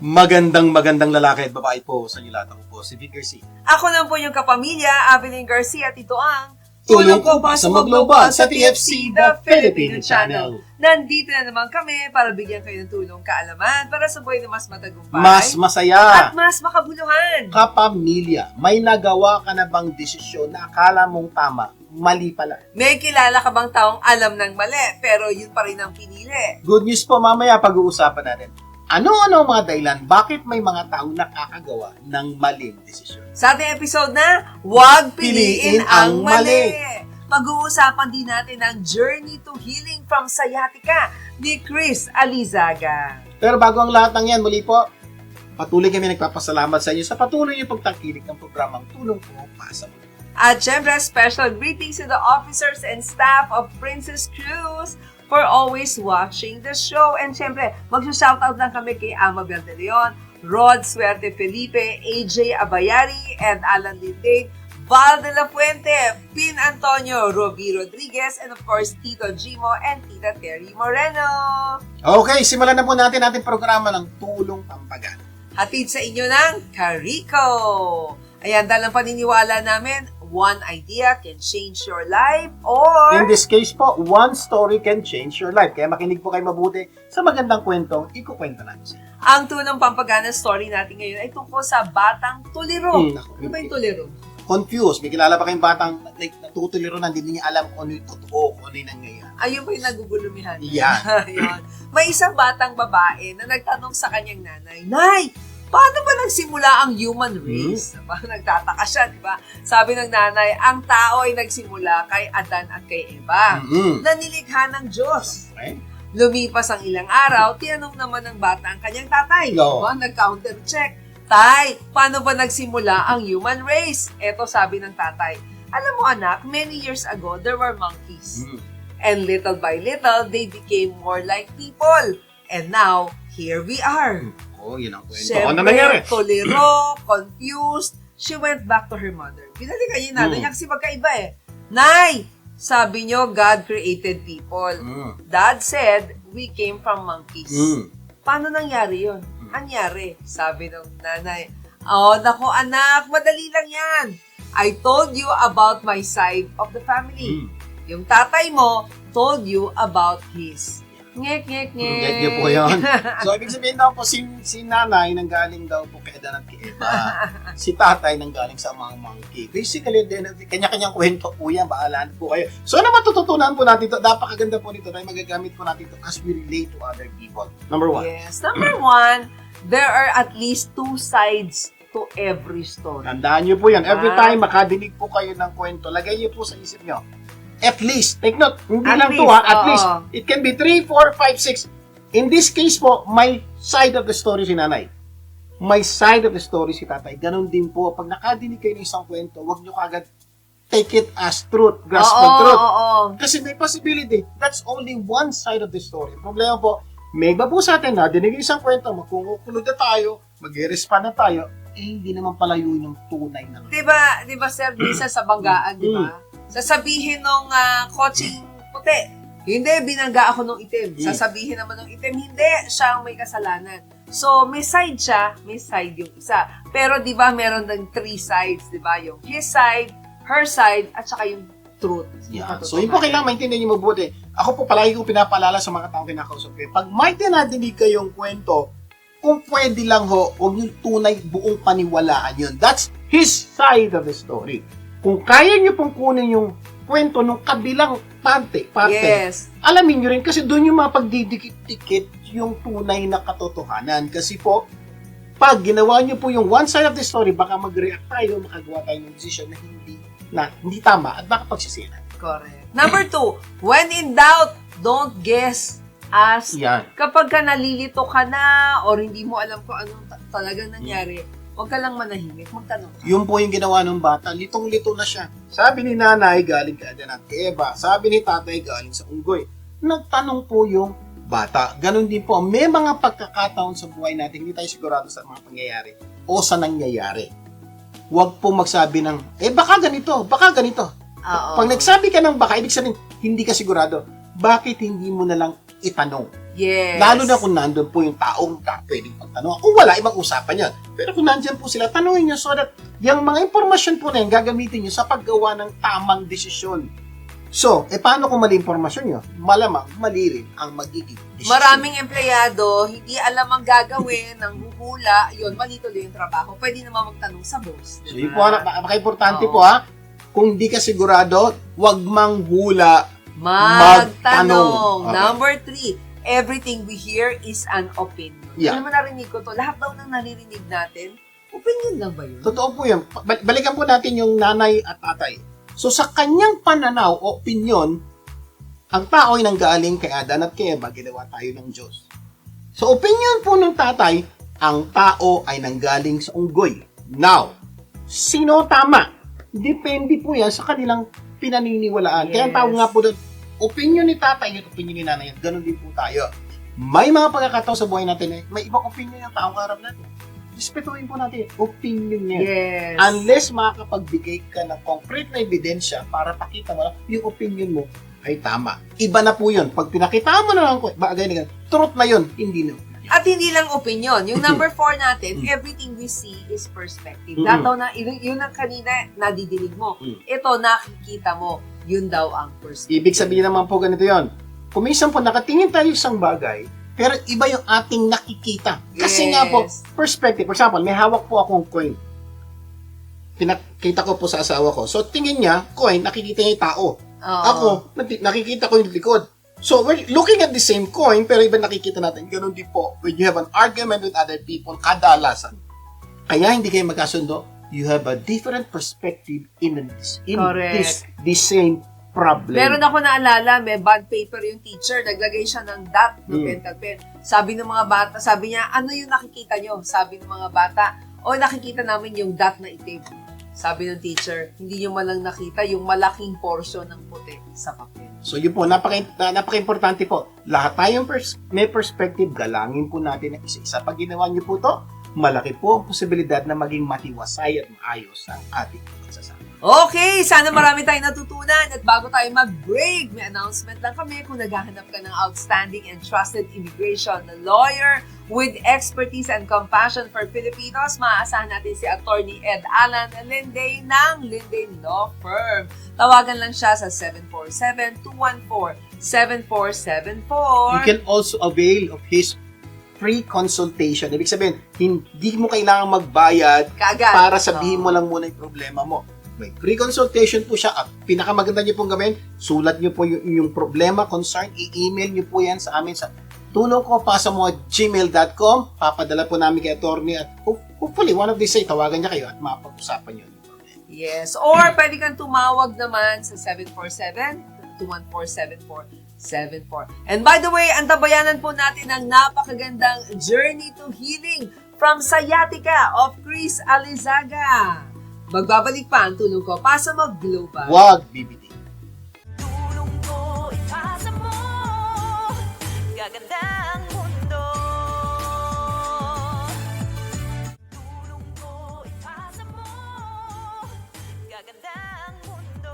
Magandang lalaki at babae po sa inyo lahat. Ako po si Vic Garcia. Ako lang po yung kapamilya, Avelyn Garcia, at ito ang Tulong ko pa sa Global sa TFC, The Filipino Channel. Nandito na naman kami para bigyan kayo ng tulong kaalaman para sa buhay na mas matagumpay Mas masaya. at mas makabuluhan. Kapamilya, may nagawa ka na bang desisyon na akala mong tama, mali pala? May kilala ka bang taong alam ng mali pero yun pa rin ang pinili? Good news po, mamaya pag-uusapan natin. Ano-ano ang mga dahilan bakit may mga taong nakakagawa ng maling desisyon? Sa ating episode na, Huwag Piliin Piliin ang ang Mali. Mali. Pag-uusapan din natin ang Journey to Healing from Sciatica ni Chris Alizaga. Pero bago ang lahat ng yan, muli po, patuloy kami nagpapasalamat sa inyo sa patuloy yung pagtangkilik ng programang Tulong ko pa sa Global. At syempre, special greetings to the officers and staff of Princess Cruise for always watching the show. And syempre, mag-shoutout lang kami kay Amabel De Leon, Rod Suerte Felipe, AJ Abayari, and Alan Lindig, Val de la Fuente, Pin Antonio, Roby Rodriguez, and of course, Tito Gimo and Tita Terry Moreno. Okay, simulan na po natin ating programa ng Tulong Pampagana. Hatid sa inyo ng Carico. Ayan, dahil ang paniniwala namin, one idea can change your life or... In this case po, one story can change your life. Kaya makinig po kayo mabuti sa magandang kwentong ikukwento natin sa inyo. Ang Tulong Pampagana story natin ngayon ay tungkol sa batang tuliro. Ano ba yung tuliro? Confused. May kilala pa kayong batang natutuliro na hindi niya alam kung ano yung totoo, kung ano yung nangyayari. Ayun ba yung nagugulumihan? Yeah. Ayun. May isang batang babae na nagtanong sa kanyang nanay, Nay, paano ba nagsimula ang human race? Parang nagtataka siya, di ba? Sabi ng nanay, ang tao ay nagsimula kay Adan at kay Eva, na nilikha ng Diyos. Okay. Lumipas ang ilang araw, tinanong naman ng bata ang kanyang tatay. No. Diba? Nag-counter check. Tay, paano ba nagsimula ang human race? Eto sabi ng tatay, alam mo anak, many years ago, there were monkeys. And little by little, they became more like people. And now, here we are. Oh, yun ang kwento. Ano nangyari? Siyempre, tolero, confused. She went back to her mother. Binalikan niya yung nanay niya kasi magkaiba eh. Nay, sabi niyo, God created people. Dad said, we came from monkeys. Paano nangyari yun? Anyari? Sabi ng nanay, oh, naku anak, madali lang yan. I told you about my side of the family. Yung tatay mo told you about his. Ngek. Get niyo po yun. So, ibig sabihin daw po, si nanay nanggaling daw po kay Adan at kay Eva. Si tatay nanggaling sa mga monkey. Basically, kanya-kanyang kwento po yan. Baalaan po kayo. So, ano matututunan po natin ito? Napakaganda po nito dahil magagamit po natin ito as we relate to other people. Number one. Yes. Number one, there are at least two sides to every story. Tandaan niyo po yan. Every time makadinig po kayo ng kwento, lagay niyo po sa isip niyo. At least, take note, hindi At lang least, to ha, at oo. least. It can be 3, 4, 5, 6. In this case po, may side of the story si nanay. May side of the story si tatay. Ganon din po. Pag nakadinig kayo ng isang kwento, huwag nyo kagad take it as truth, grasp of truth. Kasi may possibility. That's only one side of the story. Ang problema po, may iba po sa atin na dinig isang kwento, magkukulod na tayo, mag-respond na tayo, hindi naman pala yun yung tunay na. Diba sir, minsan sa banggaan, diba? Sasabihin nung coaching puti, hindi, binangga ako nung itim. Sasabihin naman nung itim, hindi, siya ang may kasalanan. So, may side siya, may side yung isa. Pero diba, meron ng three sides, diba? Yung his side, her side, at saka yung truth. Yeah. So, yun po kailangan maintindihan nyo mabuti. Ako po, palagi kong pinapaalala sa mga taong kinakausap kayo. Pag may tinadinig kayong kwento, kung pwede lang ho, huwag yung tunay buong paniwalaan yun. That's his side of the story. Kung kaya nyo pong kunin yung kwento ng kabilang parte, Yes. alamin nyo rin kasi doon yung mapagdidikit-dikit yung tunay na katotohanan. Kasi po, pag ginawa nyo po yung one side of the story, baka mag-react tayo, makagawa tayo ng decision na hindi tama at baka pagsisinan. Correct. Number 2, when in doubt, don't guess. Ask. Yan. Kapag ka nalilito ka na or hindi mo alam kung anong talagang nangyari, huwag ka lang manahimik, magtanong ka. Yun po yung ginawa ng bata. Litong-lito na siya. Sabi ni nanay, galing kay Adan at kay Eva. Sabi ni tatay, galing sa unggoy. Nagtanong po yung bata. Ganon din po. May mga pagkakataon sa buhay natin, hindi tayo sigurado sa mga pangyayari o sa nangyayari. Huwag po magsabi ng, baka ganito, baka ganito. Oo. Pag nagsabi ka ng baka, ibig sabihin, hindi ka sigurado. Bakit hindi mo na lang itanong? Yes. Lalo na kung nandun po yung taong pwedeng pagtanong. Kung wala, ibang usapan yan. Pero kung nandyan po sila, tanungin nyo so that yung mga impormasyon po na yan, gagamitin nyo sa paggawa ng tamang desisyon. So, paano kung mali impormasyon nyo? Malamang, mali rin ang magiging desisyon. Maraming empleyado, hindi alam ang gagawin, ng huhula, yun, mali tuloy yung trabaho. Pwede naman magtanong sa boss. So, Diba? yun po, napaka-importante Oo. po ha. Kung di ka sigurado, wag manghula. Magtanong. Okay. Number 3, everything we hear is an opinion. Yeah. Alam mo, narinig ko to. Lahat daw ng naririnig natin, opinion lang ba yun? Totoo po yan. Balikan po natin yung nanay at tatay. So, sa kanyang pananaw o opinion, ang tao ay nanggaling kay Adan at kay Eva, ginawa tayo ng Diyos. So, opinion po ng tatay, ang tao ay nanggaling sa unggoy. Now, sino tama? Depende po yan sa kanilang pinaniniwalaan. Kaya ang tawag nga po doon, opinion ni tatay at opinion ni nanay, ganun din po tayo. May mga pagkakataon sa buhay natin, may ibang opinion ng taong harap natin. Respetuhin po natin, opinion niya. Yes. Unless makakapagbigay ka ng concrete na ebidensya para pakita mo na yung opinion mo ay tama. Iba na po yun. Pag pinakita mo na lang ko, bagay na ganun, truth na yun, hindi na. At hindi lang opinion. Yung number 4 natin, everything we see is perspective. Lahat daw na, yun ang kanina nadidinig mo. Ito, nakikita mo. Yun daw ang perspective. Ibig sabihin naman po ganito yon. Kung minsan po nakatingin tayo sa isang bagay, pero iba yung ating nakikita. Kasi nga po, perspective. For example, may hawak po akong coin. Pinakita ko po sa asawa ko. So, tingin niya, coin, nakikita niya yung tao. Oo. Ako, nakikita ko yung likod. So, we're looking at the same coin, pero iba nakikita natin. Ganun din po, when you have an argument with other people, kadalasan. Kaya hindi kayo magkasundo, you have a different perspective in Correct. the same problem. Meron ako naalala, may bond paper yung teacher, naglagay siya ng dot, ng pentel pen. Sabi ng mga bata, sabi niya, ano yung nakikita nyo? Sabi ng mga bata, nakikita namin yung dot na itim. Sabi ng teacher, hindi nyo malang nakita yung malaking portion ng puti sa papel. So yun po, napaka-importante po. Lahat tayong may perspective, galangin po natin ang isa-isa. Pag ginawa nyo po to, malaki po ang posibilidad na maging matiwasay at maayos ang ating pagsasama. Okay, sana marami tayong natutunan. At bago tayo mag-break, may announcement lang kami kung naghahanap ka ng outstanding and trusted immigration lawyer with expertise and compassion for Filipinos. Maaasahan natin si Attorney Ed Alan Linday ng Linday Law Firm. Tawagan lang siya sa 747-214-7474. You can also avail of his free consultation. Ibig sabihin, hindi mo kailangan magbayad Kaagad. para sabihin mo lang muna yung problema mo. May free consultation po siya. At pinakamaganda niyo pong gawin, sulat niyo po yung problema, concern, i-email niyo po yan sa amin sa tulongko@gmail.com. Papadala po namin kay attorney at hopefully one of these day tawagan niya kayo at mapag-usapan niyo yung problema. Yes. Or pwede kang tumawag naman sa 747-214-7474. And by the way, antabayanan po natin ang napakagandang Journey to Healing from Sciatica of Chris Alizaga. Magbabalik pa ang tulong ko para sa mag-global. Wag bibitin. Tulong ko ipasa mo, gaganda ang mundo. Tulong ko ipasa mo, gaganda ang mundo.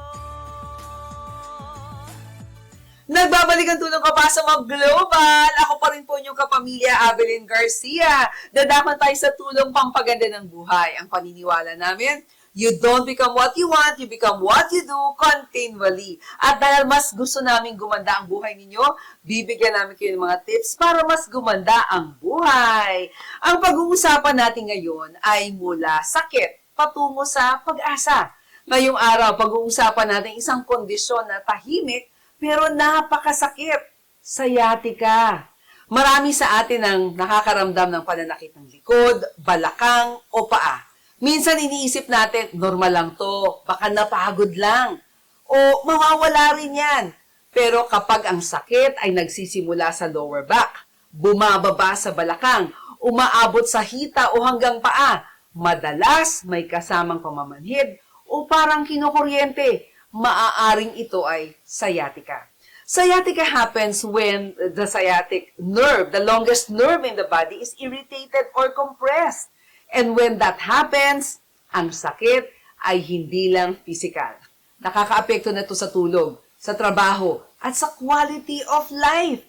Nagbabalik ang tulong ko para sa mag-global. Ako pa rin po inyong kapamilya, Avelyn Garcia. Dadaman tayo sa tulong pampaganda ng buhay. Ang paniniwala namin, you don't become what you want, you become what you do continually. At dahil mas gusto namin gumanda ang buhay ninyo, bibigyan namin kayo ng mga tips para mas gumanda ang buhay. Ang pag-uusapan natin ngayon ay mula sakit patungo sa pag-asa. Ngayong araw, pag-uusapan natin isang kondisyon na tahimik pero napakasakit. Sciatica. Marami sa atin ang nakakaramdam ng pananakit ng likod, balakang o paa. Minsan iniisip natin, normal lang to, baka napagod lang. O mawawala rin yan. Pero kapag ang sakit ay nagsisimula sa lower back, bumababa sa balakang, umaabot sa hita o hanggang paa, madalas may kasamang pamamanhid o parang kinukuryente, maaaring ito ay sciatica. Sciatica happens when the sciatic nerve, the longest nerve in the body, is irritated or compressed. And when that happens, ang sakit ay hindi lang physical. Nakakaapekto na ito sa tulog, sa trabaho, at sa quality of life.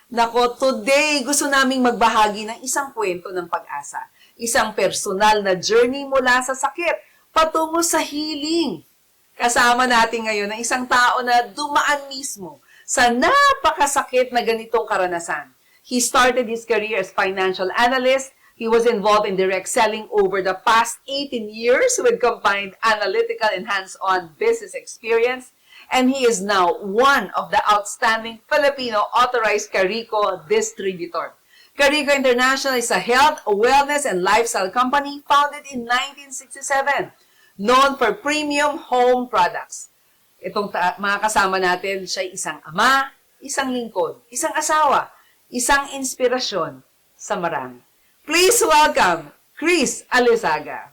Nako, today gusto naming magbahagi ng isang kwento ng pag-asa. Isang personal na journey mula sa sakit patungo sa healing. Kasama natin ngayon ang isang tao na dumaan mismo sa napakasakit na ganitong karanasan. He started his career as financial analyst. He was involved in direct selling over the past 18 years with combined analytical and hands-on business experience. And he is now one of the outstanding Filipino authorized Carico distributor. Carico International is a health, wellness, and lifestyle company founded in 1967, known for premium home products. Itong mga kasama natin, siya isang ama, isang lingkod, isang asawa, isang inspirasyon sa marami. Please welcome Chris Alizaga.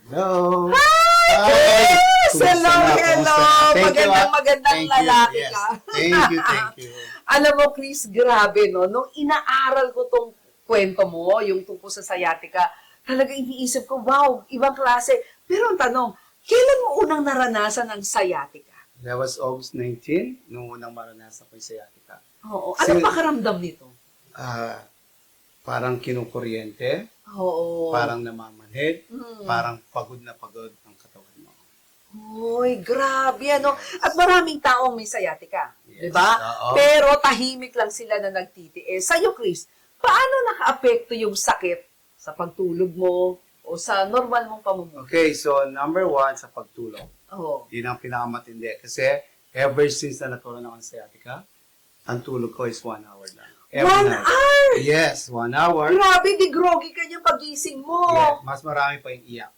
Hello! Hi, Chris! Hello, hello! Magandang Thank you. lalaki Yes. ka. Thank you. Alam mo, Chris, grabe, no? Nung inaaral ko tong kwento mo, yung tungkol sa sciatica, talaga iniisip ko, wow, ibang klase. Pero ang tanong, kailan mo unang naranasan ang sciatica? That was August 19, nung unang maranasan ko yung sciatica. Oo. Anong Kasi- pakaramdam nito? Parang kinukuryente, Oo. parang namamanhid, Mm. parang pagod na pagod ang katawan mo. Uy, grabe, ano? At maraming taong may sciatica, di Yes, ba? oo. Pero tahimik lang sila na nagtitiis. Sa'yo, Chris, paano naka-apekto yung sakit sa pagtulog mo o sa normal mong pamumuhay? Okay, so number one, sa pagtulog. Oo. Yun ang pinakamatindi. Kasi ever since na naturon ako ng sciatica, ang tulog ko is 1 hour lang. Every 1 night. hour! Yes, 1 hour. Grabe, di groggy ka niya pagising mo. Yeah, mas marami pa yung iyak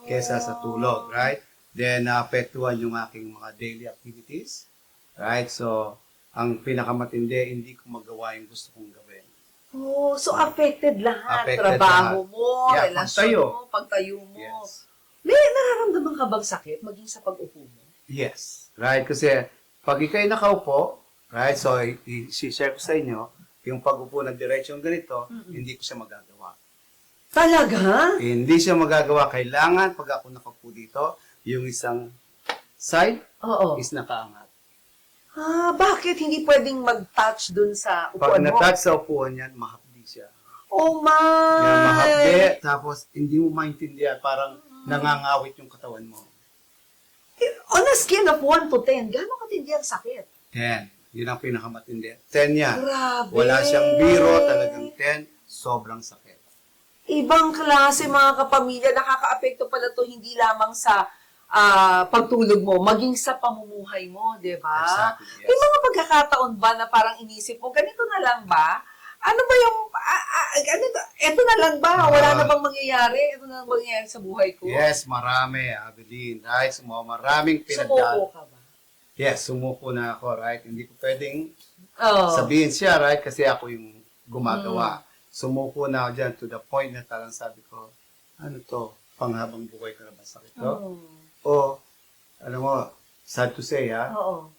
kesa sa tulog, right? Then, naapektuhan yung aking mga daily activities, right? So, ang pinakamatindi, hindi ko magawa yung gusto kong gawin. Oh, so affected lahat. Affected Trabaho lahat. mo, Yeah, relasyon pagtayo. mo, pagtayo mo. Yes. May nararamdaman ka bang sakit maging sa pag-upo mo? Yes. Right? Kasi, pag ikay nakaupo, right? So, i-share ko sa inyo, yung pag-upo na diretsyon ganito, hindi ko siya magagawa. Talaga? Hindi siya magagawa. Kailangan, pag ako nakaupo dito, yung isang side Oo. is nakaangat. Bakit hindi pwedeng mag-touch dun sa Pag upuan mo? na-touch sa upuan yan, mahapdi siya. Oh my! Yan, mahapdi, tapos hindi mo maintindihan, parang nangangawit yung katawan mo. On a scale of 1 to 10, gano'ng katindi ang sakit? 10. Yun ang pinakamatindi. 10 yan. Grabe. Wala siyang biro, talagang 10. Sobrang sakit. Ibang klase, mga kapamilya, nakaka-apekto pala to hindi lamang sa pagtulog mo, maging sa pamumuhay mo, di ba? Exactly, yes. May mga pagkakataon ba na parang inisip mo, ganito na lang ba? Ano ba yung, eto na lang ba? Wala na bang mangyayari? Eto na lang mangyayari sa buhay ko? Yes, marami, Abilene. Right? Maraming Sumuko pinagdaan. ka ba? Yes, sumuko na ako, right? Hindi ko pwedeng Oh. sabihin siya, right? Kasi ako yung gumagawa. Sumuko na ako dyan to the point na talang sabi ko, ano to? Panghabang buhay ko na ba sakit to? Oh. O, alam mo, sad to say, ha? Oo.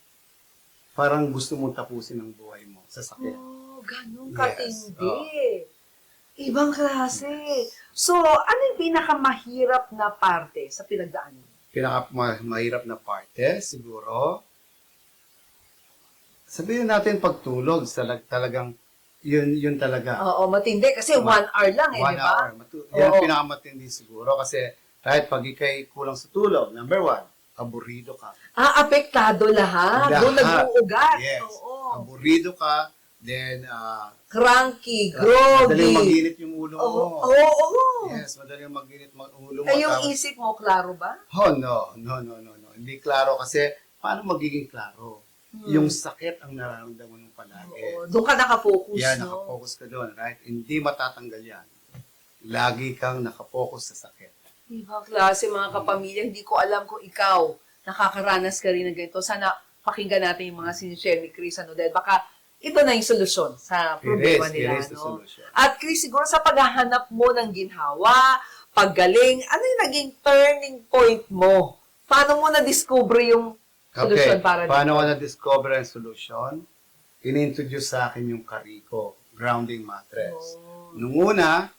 Parang gusto mong tapusin ang buhay mo sa sakit. Oh, ganun Yes, katindi. Ibang klase. So, ano yung pinakamahirap na parte sa pinagdaanan? Mahirap na parte, siguro, sabihin natin pagtulog, talagang, yun talaga. Oo, matindi. Kasi 1 hour lang eh, 1 di ba? hour. Yan Oo. pinakamatindi siguro kasi kahit pag ikay kulang sa tulog, number 1, aburido ka. Apektado lahat. Doon nag-uugat. Yes. Oo. Aburido ka, then, Cranky, madaling groggy. mag-init yung ulo Oo. mo. Oo. Yes, madaling mag-init ulo mo. Eh, yung Tapos- isip mo, klaro ba? Oh, no. Hindi klaro kasi paano magiging klaro? Yung sakit ang nararamdaman mo palagi. Oo. Doon ka nakafocus, Yan, no? nakafocus ka doon, right? Hindi matatanggal yan. Lagi kang nakafocus sa sakit. Ibang klase, mga kapamilya. Hindi ko alam kung ikaw nakakaranas ka rin ng ganito. Sana pakinggan natin yung mga sinishare ni Chris. Dahil baka ito na yung solusyon sa problema It nila. is the No? solution. At Chris, siguro sa paghahanap mo ng ginhawa, paggaling, ano yung naging turning point mo? Paano mo na-discover yung solusyon para paano ko dito? na-discover ang solution? In-introduce sa akin yung Carico grounding mattress. Oh. Nung una,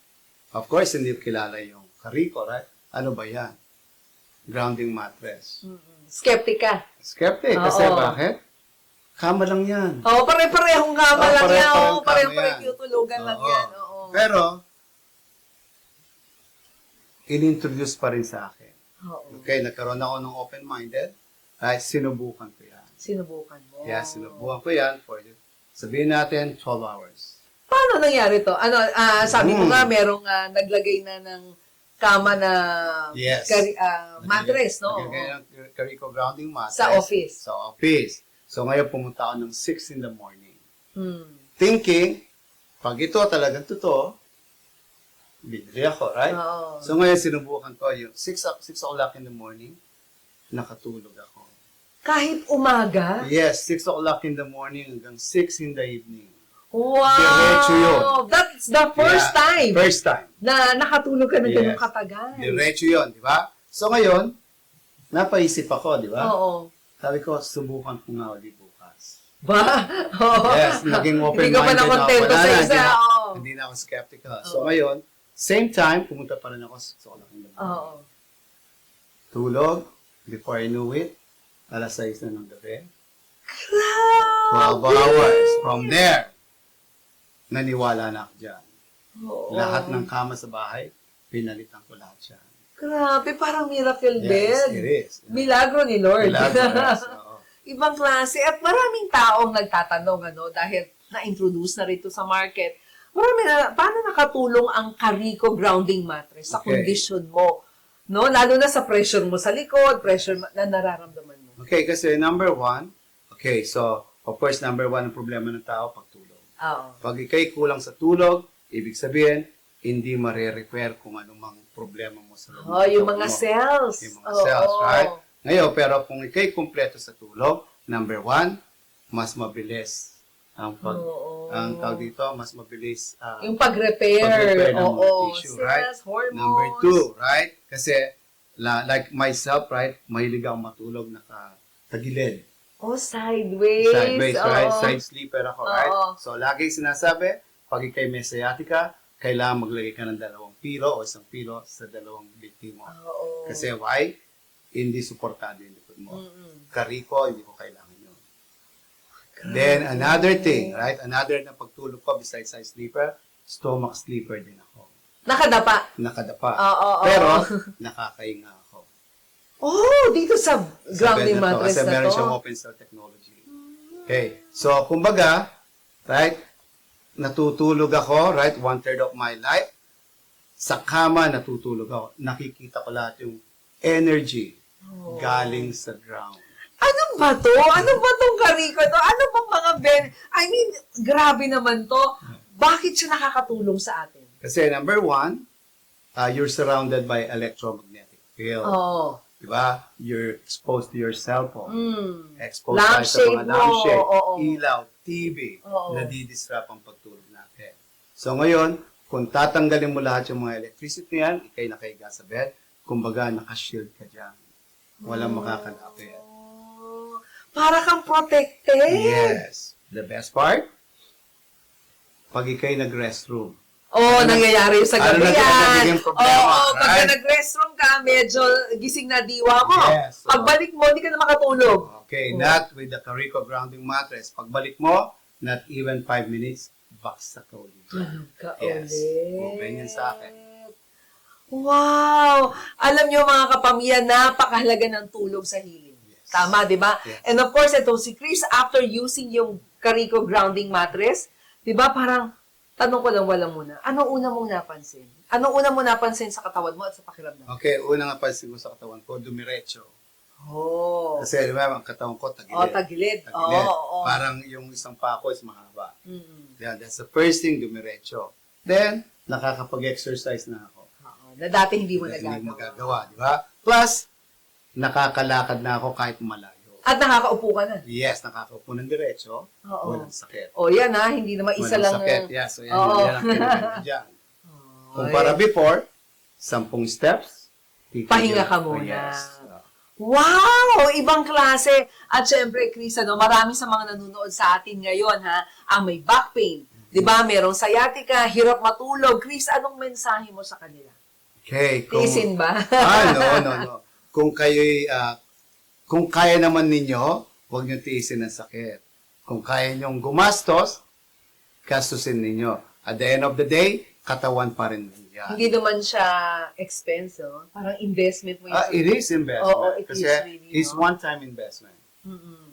of course, hindi ko kilala yung Carico, right? Ano ba yan? Grounding mattress. Skeptic ka. Skeptic, kasi Oo. bakit? Kama lang yan. Oo, pare-parehong kama Oo, lang yan. pare-parehong Oo, kama pare-parehong yan. tutulugan lang Oo. yan. Oo. Pero, in-introduce pa rin sa akin. Oo. Okay, nagkaroon ako ng open-minded. Ay, sinubukan ko yan. Sinubukan mo. Kaya sinubukan ko yan for, sabihin natin, 12 hours. Paano nangyari to? Ano, sabi mo Hmm. nga, merong naglagay na ng kama na Yes. mattress, no? Naglagay ng Carico grounding mattress. Sa office. Sa office. So ngayon pumunta ako ng 6 in the morning. Hmm. Thinking, pag ito talagang totoo, bibili ako, right? Oo. So ngayon sinubukan ko yung 6 o'clock in the morning, nakatulog ako. Kahit umaga? Yes, 6 o'clock in the morning hanggang 6 in the evening. Wow! Diretso yun. That's the first Yeah, time First time. na nakatulog ka ng Yes. ganung katagal. Diretso yun, di ba? So ngayon, napaisip ako, di ba? Oo. Sabi ko, subukan ko nga ulit bukas. Ba? Oo. Yes, naging Hindi ka pa open-minded nakontento Wala sa na, isa. Oo. Hindi na ako skeptical. So ngayon, same time, pumunta pa rin ako sa Olak in the morning. Oo. Tulog, before I knew it, alas 6 na ng gabi. Grabe! 12 hours. From there, naniwala na ako dyan. Oo. Lahat ng kama sa bahay, pinalitan ko lahat yan. Grabe, parang miracle Yes, bed. it is. Milagro ni Lord. Milagros, oo. Ibang klase. At maraming taong nagtatanong, dahil na-introduce na rito sa market, paano nakatulong ang Carico grounding mattress sa Okay. condition mo? No? Lalo na sa pressure mo sa likod, pressure na nararamdaman mo. Okay, kasi number 1, okay, so, of course, number 1 ang problema ng tao, pagtulog. Oo. Pag ikay kulang sa tulog, ibig sabihin, hindi mare-repair kung anumang problema mo sa loob. ng Oh, yung katawan mga mo. cells. Yung mga cells, Oo. right? Ngayon, pero kung ikay kumpleto sa tulog, number 1, mas mabilis ang Oo. ang tawag dito, mas mabilis Yung pag-repair. pag-repair ng mga Oo. tissue, right? Cells, hormones. Number 2, right? Kasi, like myself, right? Mahilig akong matulog nakatagilid. Oh, sideways. Sideways, right? Oo. Side sleeper ako, right? Oo. So, lagi sinasabi, pag ikay may sciatica, kailangan maglagay ka ng 2 pilo o 1 pilo sa 2 binti mo. Oo. Kasi why? Hindi suportado yung likod mo. Mm-mm. Kariko, hindi ko kailangan yun. Then, another thing, right? Another na pagtulog ko besides side sleeper, stomach sleeper din ako. Nakadapa. Nakadapa. Oo. Pero, nakakainga ako. Oh, dito sa Sa grounding bed na to, mattress kasi na meron to. siyang open cell technology. Okay. So, kumbaga, right, natutulog ako, right, 1/3 of my life. Sa kama, natutulog ako. Nakikita ko lahat yung energy Oh. galing sa ground. Ano ba to? Ano ba tong Carico to? Ano bang mga grabe naman to. Bakit siya nakakatulong sa atin? Kasi number 1, you're surrounded by electromagnetic field. Oo. Diba? You're exposed to your cell phone. Mm. Exposed tayo sa Lampshade mga lampshade, mo, oo. ilaw, TV, Oo. nadidisrupt ang pagtulog natin. So ngayon, kung tatanggalin mo lahat yung mga electricity yan, ikay nakahiga sa bed, kumbaga nakashield ka dyan. Walang makakalapit. Oh. Para kang protected. Yes. The best part, pag ikay nag-restroom, Oo, nangyayari yung sa Ano gabi na yan. nagiging problema, Oo, pagka right? nag-restroom ka, medyo gising na diwa mo. Yes, oo. Pagbalik mo, hindi ka na makatulog. okay, not with the Carico grounding mattress. Pagbalik mo, not even 5 minutes, baksa ka ulit. Tulog ka Yes. ulit. Oo, ganyan sa akin. Wow! Alam niyo mga kapamilya, napakahalaga ng tulog sa healing. Yes. Tama, di ba? Yes. And of course, ito si Chris, after using yung Carico grounding mattress, di ba parang, tanong ko lang wala muna, ano una mong napansin? Ano una mo napansin sa katawan mo at sa pakiramdam? Okay, una nga pansin ko sa katawan ko, dumiretso. Oh. Kasi, di ba, ang katawan ko, tagilid. Oh, tagilid. Tagilid. Oo. Parang yung isang pa ko is mahaba. Mm. Yeah, that's the first thing, dumiretso. Then, nakakapag-exercise na ako. Oo. Na dati hindi mo Dahil hindi nagagawa. magagawa, di ba? Plus, nakakalakad na ako kahit malayo. At nakakaupo ka na. Yes, nakakaupo ng diretso, Oo. walang sakit. O yan ha, hindi naman isa Walang lang. sakit, yes. So, yan, Oo. yan ang pinaganda dyan. Oy. Kumpara before, 10 steps, Pahinga titigil. ka muna. Yes. Wow! Ibang klase. At syempre, Chris, marami sa mga nanonood sa atin ngayon, ang may back pain. Di ba? Merong sciatica, hirap matulog. Chris, anong mensahe mo sa kanila? Okay. Tiisin ba? No. Kung kayo'y, kung kaya naman ninyo, huwag nyo tiisin ang sakit. Kung kaya nyong gumastos, gastusin ninyo. At the end of the day, katawan pa rin yan. Hindi naman siya expense, oh. Parang investment mo yun. It is investment. Oo, it is kasi really, it's no? one-time investment.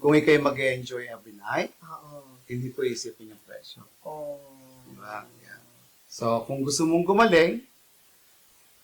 Kung ikay mag-enjoy every night, Oo. hindi ko isipin yung presyo. Oh. Diba? Yan. So, kung gusto mong gumaling,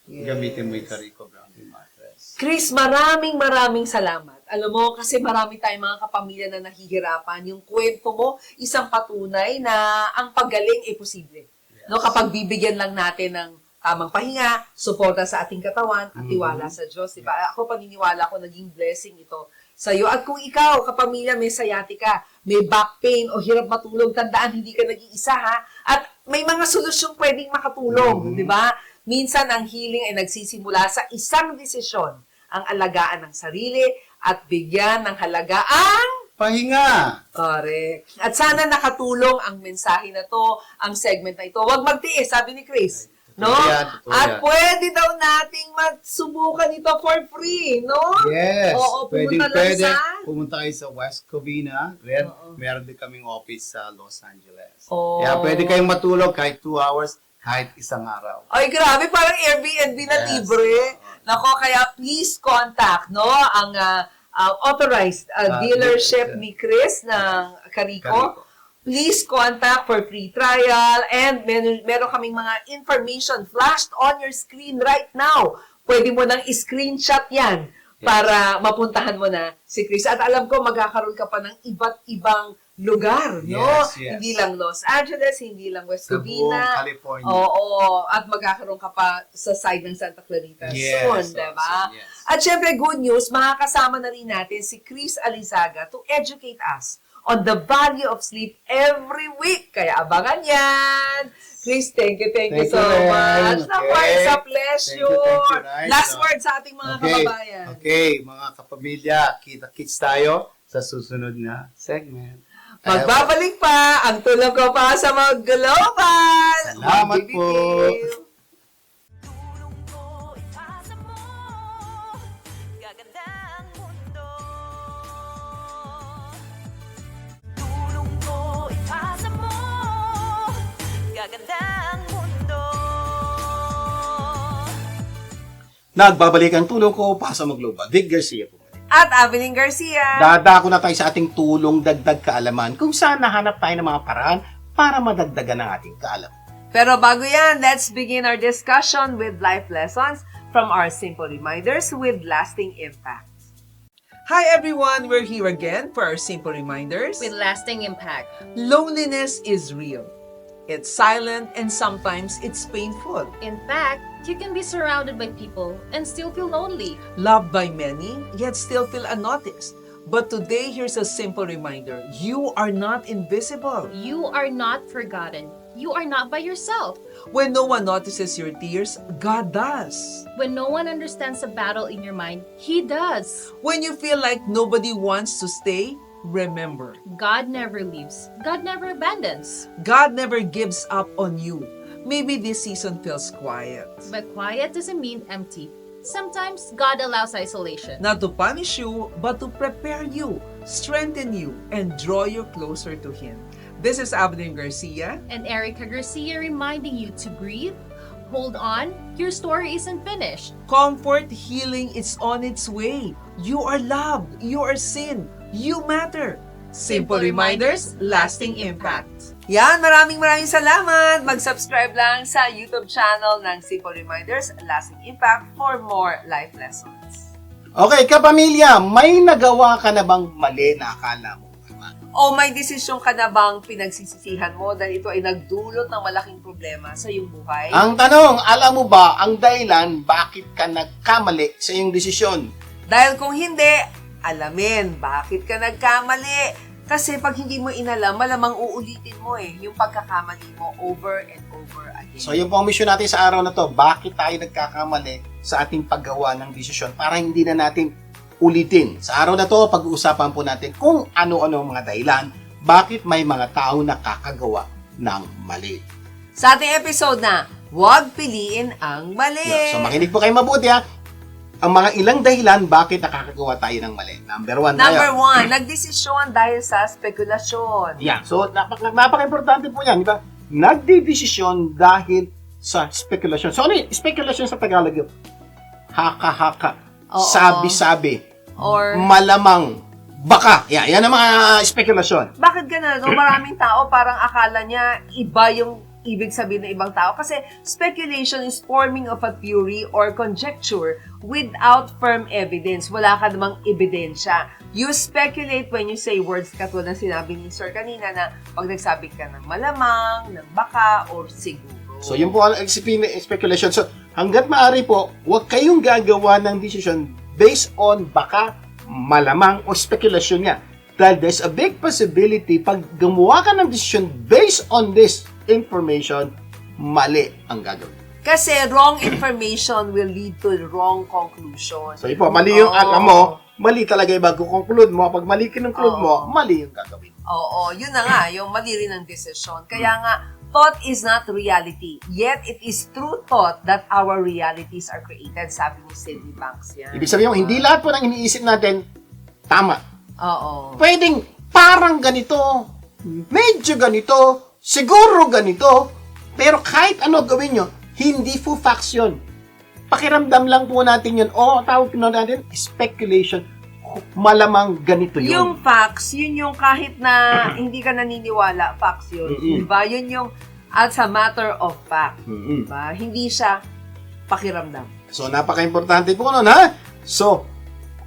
Yes. gamitin mo yung Carico Grounding Mattress. Chris, maraming salamat. Alam mo, kasi marami tayong mga kapamilya na nahihirapan. Yung kwento mo, isang patunay na ang paggaling ay posible. No, kapag bibigyan lang natin ng tamang pahinga, suporta sa ating katawan, at tiwala sa Diyos. Diba? Ako paniniwala ko, naging blessing ito sa iyo. At kung ikaw, kapamilya, may sciatica, may back pain, o hirap matulog, tandaan, hindi ka nag-iisa, ha? At may mga solusyong pwedeng makatulong, di ba? Minsan, ang healing ay nagsisimula sa isang desisyon, ang alagaan ng sarili at bigyan ng halaga ang Pahinga! correct. At sana nakatulong ang mensahe na to, ang segment na ito. Huwag magtiis, sabi ni Chris. No? Totoo At yan. pwede daw nating magsubukan ito for free, no? Yes! Oo, pumunta lang sa... Pumunta kayo sa West Covina. Then, Oo. meron din kaming office sa Los Angeles. Oo. Kaya pwede kayong matulog kahit 2 hours, kahit isang araw. Ay, grabe, parang Airbnb na Yes. libre. Nako, kaya please contact, no, ang authorized dealership ni Chris ng Carico. Please contact for free trial and meron kaming mga information flashed on your screen right now. Pwede mo nang screenshot yan para mapuntahan mo na si Chris. At alam ko, magkakaroon ka pa ng iba't ibang lugar, no? Yes, yes. Hindi lang Los Angeles, hindi lang West Sa buong Covina. California. Oo, at magkakaroon ka pa sa side ng Santa Clarita Yes, soon, diba? yes. At syempre, good news, makakasama na rin natin si Chris Alizaga to educate us on the value of sleep every week. Kaya abangan yan! Chris, thank you so Ren. much. Naku, it's a pleasure. Thank you, Ren. Last word sa ating mga kababayan. Okay, mga kapamilya, kita-kits tayo sa susunod na segment. Magbabalik pa ang tulog ko pa sa mga global. Salamat po. Tulong ko ipasa mo, gaganda ang mundo. Tulong ko ipasa mo, gaganda ang mundo. Nagbabalik ang tulong ko para sa mga global. Vic Garcia po. At Abilene Garcia. Dadako na tayo sa ating tulong dagdag kaalaman kung saan nahanap tayo ng mga paraan para madagdagan ang ating kaalaman. Pero bago yan, let's begin our discussion with life lessons from our simple reminders with lasting impact. Hi everyone, we're here again for our simple reminders. with lasting impact. Loneliness is real. It's silent and sometimes it's painful. In fact, you can be surrounded by people and still feel lonely. Loved by many, yet still feel unnoticed. But today, here's a simple reminder. You are not invisible. You are not forgotten. You are not by yourself. When no one notices your tears, God does. When no one understands the battle in your mind, He does. When you feel like nobody wants to stay, remember, God never leaves. God never abandons. God never gives up on you. Maybe this season feels quiet. But quiet doesn't mean empty. Sometimes God allows isolation. Not to punish you, but to prepare you, strengthen you, and draw you closer to Him. This is Abilene Garcia. And Erica Garcia reminding you to breathe, hold on, your story isn't finished. Comfort, healing is on its way. You are loved. You are seen. You matter. Simple reminders, lasting impact. Yan, maraming salamat. Mag-subscribe lang sa YouTube channel ng Simple Reminders, Lasting Impact for more life lessons. Okay, kapamilya, may nagawa ka na bang mali na akala mo tama? O may desisyon ka na bang pinagsisisihan mo dahil ito ay nagdulot ng malaking problema sa iyong buhay? Ang tanong, alam mo ba ang dahilan bakit ka nagkamali sa iyong desisyon? Dahil kung hindi, alamin bakit ka nagkamali. Kasi pag hindi mo inalam, malamang uulitin mo yung pagkakamali mo over and over again. So yun po ang mission natin sa araw na to. Bakit tayo nagkakamali sa ating paggawa ng desisyon para hindi na natin ulitin. Sa araw na to, pag-uusapan po natin kung ano-ano ang mga dahilan bakit may mga tao nakakagawa ng mali. Sa ating episode na, huwag piliin ang mali. So makinig po kayo mabuti ha. ang mga ilang dahilan bakit nakakagawa tayo ng mali. Number one Number tayo. 1, nagdesisyon dahil sa spekulasyon. Yan. So, napaka-importante po yan, di ba? Nagdidesisyon dahil sa speculation. So, ano yung speculation sa Tagalog? Haka-haka. Oo. Sabi-sabi. Or, Malamang. Baka. Yan ang mga speculation. bakit ganun? No? Maraming tao parang akala niya iba yung ibig sabihin ng ibang tao. Kasi speculation is forming of a theory or conjecture without firm evidence. Wala ka namang ebidensya. You speculate when you say words katulad ng sinabi ni Sir kanina na pag nagsabi ka ng malamang, ng baka, or siguro. So, yun po ang speculation. So, hanggat maaari po, huwag kayong gagawa ng decision based on baka, malamang, o speculation niya. Dahil there's a big possibility pag gumawa ka ng decision based on this information, mali ang gagawin. Kasi wrong information will lead to wrong conclusion. So, yun po, mali yung Oo. alam mo, mali talaga yung bago-conclude mo. Pag mali kinongclude mo, Oo. mali yung gagawin. Oo, yun na nga, yung mali rin ang desisyon. Kaya nga, thought is not reality. Yet, it is through thought that our realities are created. Sabi ni Sydney Banks yan. Ibig sabihin, hindi lahat po ng iniisip natin, tama. Oo. Pwedeng parang ganito, medyo ganito, siguro ganito, pero kahit ano gawin nyo, hindi po facts yun. Pakiramdam lang po natin yun. O, tawag po natin, speculation. Malamang ganito yun. Yung facts, yun yung kahit na hindi ka naniniwala, facts yun. Mm-mm. Diba? Yun yung as a matter of fact. Mm-mm. Diba? Hindi siya pakiramdam. So, napaka-importante po nun, ha? So,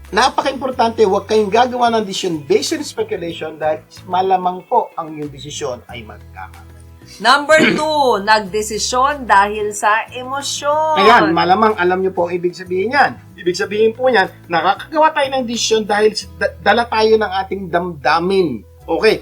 napaka-importante, huwag kayong gagawa ng decision based on speculation dahil malamang po ang iyong desisyon ay magkakamali. Number 2, nagdesisyon dahil sa emosyon. Ayan, malamang alam nyo po ang ibig sabihin yan. Ibig sabihin po yan, nakakagawa tayo ng decision dahil dala tayo ng ating damdamin. Okay,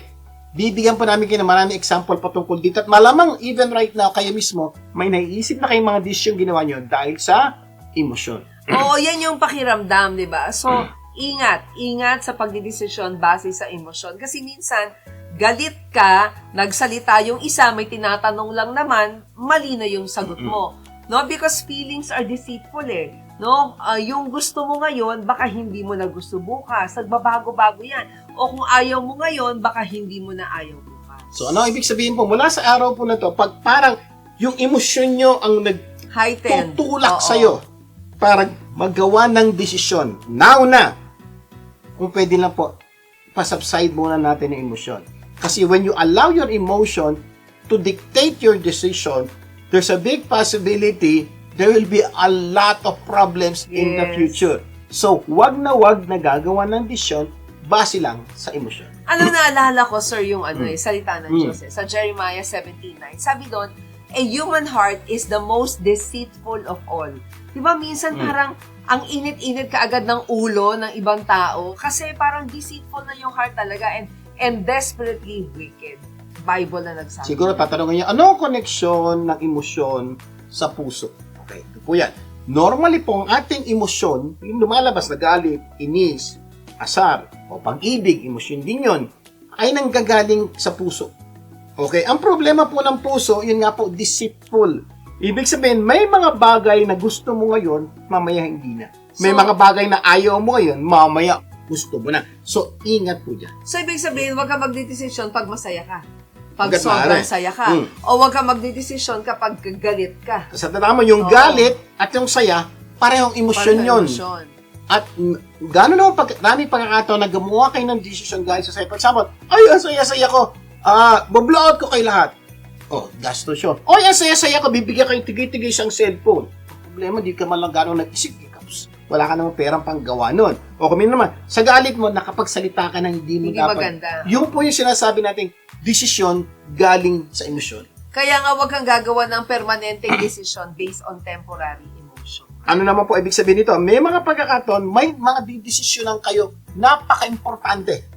bibigyan po namin kayo ng maraming example patungkol dito. At malamang even right now, kayo mismo, may naiisip na kayong mga decision ginawa nyo dahil sa emosyon. Oo, yan yung pakiramdam, di ba? So, ingat sa pagdidesisyon base sa emosyon. Kasi minsan, galit ka, nagsalita yung isa, may tinatanong lang naman, mali na yung sagot mo. No? Because feelings are deceitful eh. No? Yung gusto mo ngayon, baka hindi mo na gusto bukas. Nagbabago-bago yan. O kung ayaw mo ngayon, baka hindi mo na ayaw bukas. So ano ibig sabihin po, mula sa araw po na to, pag parang yung emosyon nyo ang Heightened. nagtutulak Oo. sa'yo para magawa ng desisyon. Now na! Kung pwede lang po, pasubside muna natin ang emosyon. Kasi when you allow your emotion to dictate your decision, there's a big possibility there will be a lot of problems in the Yes. future. So, wag na gagawa ng desisyon base lang sa emosyon. Ano naalala ko, sir, yung salita ng Mm. Diyos sa Jeremiah 17:9. Sabi doon, a human heart is the most deceitful of all. Diba minsan parang ang init-init kaagad ng ulo ng ibang tao kasi parang deceitful na yung heart talaga and desperately wicked. Bible na nagsabi. Siguro tatanungin niya, ano ang koneksyon ng emosyon sa puso? Okay, ito po yan. Normally po, ang ating emosyon, yung lumalabas na galit, inis, asar, o pag-ibig, emosyon din yun, ay nanggagaling sa puso. Okay, ang problema po ng puso, yun nga po, deceitful. Ibig sabihin, may mga bagay na gusto mo ngayon, mamaya hindi na. May So- mga bagay na ayaw mo ngayon, mamaya gusto mo na. So, ingat po dyan. So, ibig sabihin, huwag ka magdidesisyon pag masaya ka. Pag Hanggat sobrang maaari. saya ka. Mm. O huwag ka magdidesisyon kapag galit ka. Sa tanda mo, yung Oo. galit at yung saya, parehong emosyon Parang yun. emosyon. At gano'n naman maraming pagkakataon na gumawa kayo ng decision guys sa saya. For example, ay, ang saya-saya ko. Bablowout ko kay lahat. Oh, gastos yun. Ay, ang saya-saya ko. Bibigyan kayo tigay-tigay isang cellphone. Problema, di ka man lang gano'n nag-isip. Wala ka namang perang panggawa nun. O kung naman, sa galit mo, nakapagsalita ka ng hindi mo Hindi dapat. maganda. Yung po yung sinasabi nating desisyon galing sa emosyon. Kaya nga huwag kang gagawa ng permanenteng decision based on temporary emotion. Ano naman po ibig sabihin nito? May mga pagkakataon, may mga didesisyonan kayo napaka-importante.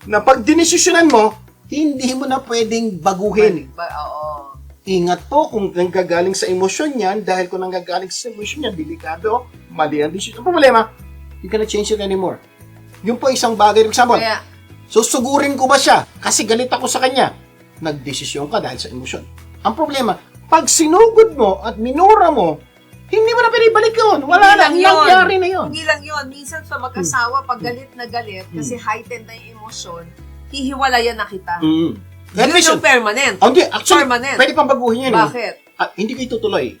Na pag dinesisyonan mo, hindi mo na pwedeng baguhin. Oo. Ingat po kung nanggagaling sa emosyon yan, dahil kung nanggagaling sa emosyon yan, delikado, mali ang desisyon. Ang problema, you cannot change it anymore. Yung po isang bagay, for example, Kaya, susugurin ko ba siya? Kasi galit ako sa kanya. Nagdesisyon ka dahil sa emosyon. Ang problema, pag sinugod mo at minura mo, hindi mo na pinibalik yun. Wala na, nangyari na yun. Hindi lang yun. Minsan sa mag-asawa, pag galit na galit, kasi heightened na yung emosyon, hihiwalayan na kita. Mm. Yun yung permanent. Oh, hindi, actually, Permanent. pwede pang baguhin yun. Bakit? Hindi kayo tutuloy.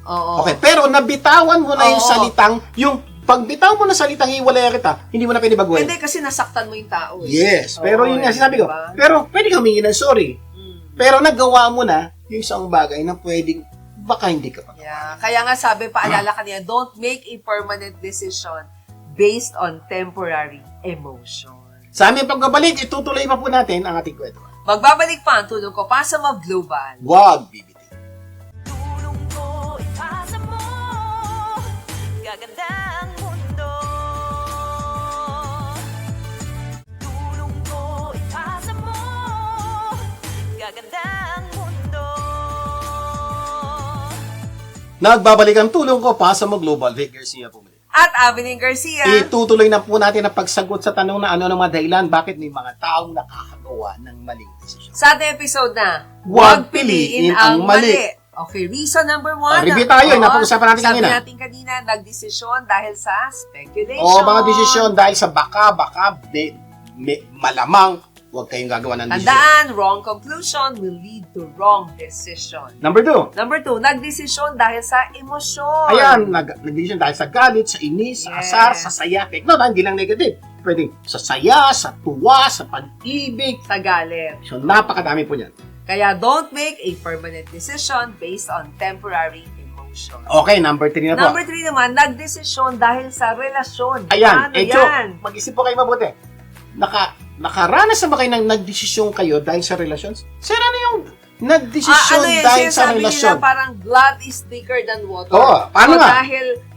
Oo. Okay, pero nabitawan mo na yung Oo. salitang, yung pagbitaw mo na salitang hiwalay kita, hindi mo na pinibaguhin. Hindi kasi nasaktan mo yung tao. Yes, pero Oo, yun nga sinabi ko. diba? Pero pwede ka humingi ng sorry. Mm. Pero nagawa mo na yung isang bagay na pwedeng baka hindi ka pa. Yeah. Kaya nga sabi, paalala kanina, don't make a permanent decision based on temporary emotion. Sa aming pagbabalik, itutuloy pa po natin ang ating kwento. Magbabalik pa ang tulong ko, Pasa Move Global. Wag bibitin. Tulong ko ipasa mo, gaganda ang mundo. Tulong ko ipasa mo, gaganda ang mundo. Nagbabalik ang tulong ko pa sa Global. Vic Garcia po muli. At Avenue Garcia. Itutuloy na po natin ang pagsagot sa tanong na ano ng mga dahilan bakit may mga taong nakakagawa ng maling desisyon. Sa ating episode na, Huwag piliin ang mali. Okay, reason number 1. Review tayo, napag-usapan natin kanina. Sabi natin kanina, nagdesisyon dahil sa speculation. O mga desisyon dahil sa baka, malamang, huwag kayong gagawa ng desisyon. Tandaan, wrong conclusion will lead to wrong decision. Number 2. Number 2, nagdesisyon dahil sa emosyon. Ayan, nag-desisyon dahil sa galit, sa inis, sa Yes. asar, sa saya. No, hindi lang negative. Pwedeng sa saya, sa tuwa, sa pag-ibig. Sa galit. So, napakadami po niyan. Kaya don't make a permanent decision based on temporary emotion. Okay, number 3 na po. Number 3 naman, nagdesisyon dahil sa relasyon. Ayan, Ano Echo, yan? mag-isip po kayo mabuti. Nakaranas na ba kayo ng nagdesisyon kayo dahil sa relasyon? Sir, ano yung nagdesisyon ano yan, dahil sa sinasabi relasyon? nila parang blood is thicker than water. Oo, paano So, nga?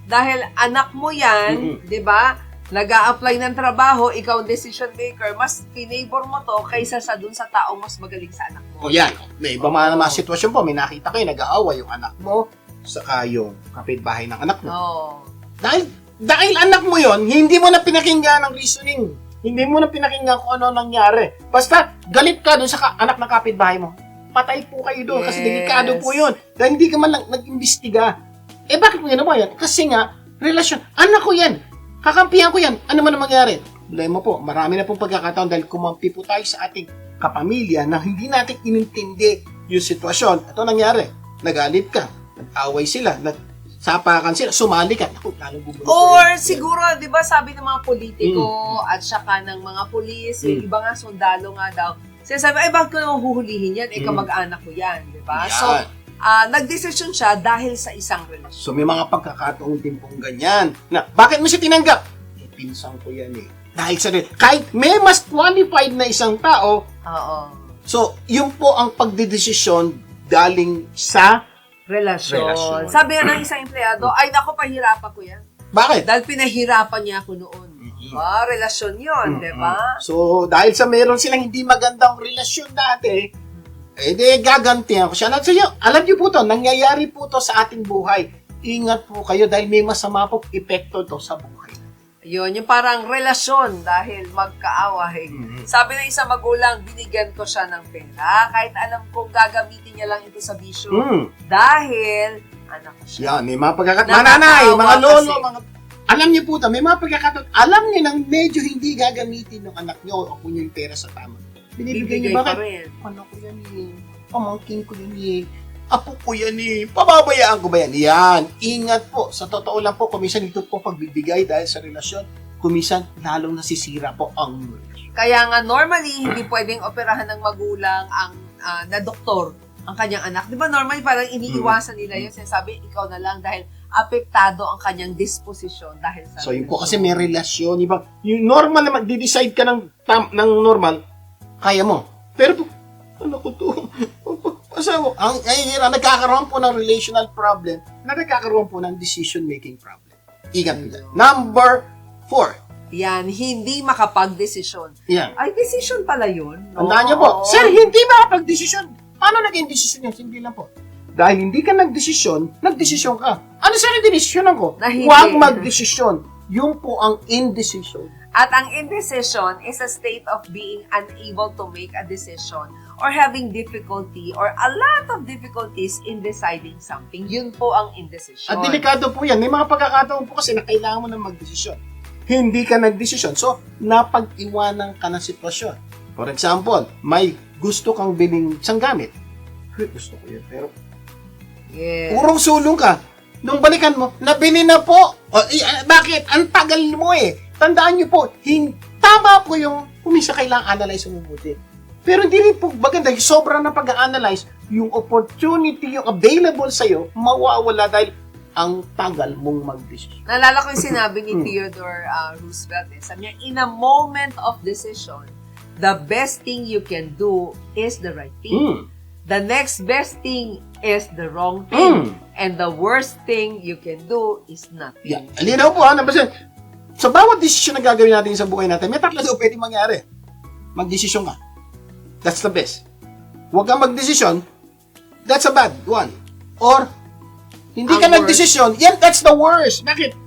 dahil anak mo yan, di ba? Nag-a-apply ng trabaho, ikaw ang decision maker, mas pinabor mo to kaysa sa dun sa taong mas magaling sa anak mo. O yan, may iba mga sitwasyon po, may nakita kayo, nag-aaway yung anak mo, saka yung kapitbahay ng anak mo. Oo. Dahil anak mo yon, hindi mo na pinakinggan ang reasoning. Hindi mo na pinakinggan kung ano nangyari. Basta, galit ka dun sa anak ng kapitbahay mo. Patay po kayo doon kasi Yes. delikado po yun. Dahil hindi ka man lang nag-imbestiga. Bakit mo ginawa yan? Kasi nga, relasyon, anak ko yan. Kakampihan ko yan. Ano man ang mangyari? Problema po, marami na pong pagkakataon dahil kumampi po tayo sa ating kapamilya na hindi natin inintindi yung sitwasyon. Ito nangyari. Nagalit ka. Nag-away sila. Nagsapakan sila. Sumali ka. Naku, lalong bubulok. Or siguro, di ba sabi ng mga politiko at saka ng mga pulis, yung iba nga sundalo nga daw, sinasabi, ay bakit ko naman huhulihin yan? Kamag-anak ko yan, di ba? Yan. So, nagdesisyon siya dahil sa isang relasyon. So may mga pagkakataon din pong ganyan. Na, bakit mo siya tinanggap? Pinsan ko yan eh. Dahil sa kahit may mas qualified na isang tao, Oo. so yun po ang pagdedesisyon galing sa Relasyon. Sabi nga ng isang empleyado, ay naku, pahirapan ko yan. bakit? Dahil pinahirapan niya ako noon. Relasyon yun, di ba? So dahil sa meron silang hindi magandang relasyon dati, gagantihan ko siya. Alam niyo po to, nangyayari po to sa ating buhay. Ingat po kayo dahil may masama po epekto to sa buhay. Yun, yung parang relasyon dahil magkaaway. Sabi ng isang magulang, binigyan ko siya ng pera kahit alam kong gagamitin niya lang ito sa bisyo. Dahil, anak ko siya. Yan, may mga pagkakataon. Nakakaawa Mga nanay, mga lolo, kasi. mga... Alam niyo po ito, may mga pagkakataon. Alam niyo nang medyo hindi gagamitin ng anak niyo o kung yung pera sa tama. Binibigay niyo Bibigay pa bakit? rin. Ano ko yan eh? Pamangkin ko yan eh. Apo ko yan eh. Pababayaan ko ba yan? Yan. Ingat po. Sa totoo lang po, kumisan ito po pagbibigay dahil sa relasyon. Kumisan, lalong nasisira po ang relasyon. Kaya nga, normally, hindi pwedeng operahan ng magulang ang na doktor ang kanyang anak. Di ba normally parang iniiwasan nila yun. Sinasabi, ikaw na lang dahil apektado ang kanyang disposisyon dahil sa So yun po kasi may relasyon. Diba? Yung normal na mag-decide ka ng normal, kaya mo. Pero ano ko to? Asawa, nagkakaroon po ng relational problem na nagkakaroon po ng decision-making problem. Ingat po dyan. Number 4. Yan, hindi makapag-desisyon. Yan. Ay, decision pala yun. No? Tandaan niyo po, Oo. sir, hindi makapag-desisyon. Paano naging desisyon yan? Simple lang po. Dahil hindi ka nagdesisyon, nagdesisyon ka. Ano sir yung desisyonan ko? Na hindi. Huwag magdesisyon. Yun po ang indecision. At ang indecision is a state of being unable to make a decision or having difficulty or a lot of difficulties in deciding something, yun po ang indecision. At delikado po yan. May mga pagkakataon po kasi na kailangan mo na magdesisyon. Hindi ka nagdesisyon. So, napag-iwanan ka ng sitwasyon. For example, may gusto kang biling isang gamit. Gusto ko yun, pero Yes. urong sulong ka. Nung balikan mo, nabili na po. Bakit? Ang tagal mo eh. Tandaan niyo po, tama po yung kumisa kailangan analyze mo mabuti. Pero hindi rin po maganda, yung sobrang na pag-analyze, yung opportunity, yung available sa'yo, mawawala dahil ang tagal mong mag-decision. Naalala ko yung sinabi ni Theodore Roosevelt. Sabi niya, in a moment of decision, the best thing you can do is the right thing. The next best thing is the wrong thing. And the worst thing you can do is nothing. Yeah. Alinaw po nabasa. Sa bawat desisyon na gagawin natin sa buhay natin, may tatlo daw pwedeng mangyari. Magdesisyon ka. That's the best. Huwag kang magdesisyon, that's a bad one. Or, hindi Ang ka worst. nagdesisyon, that's the worst. Bakit?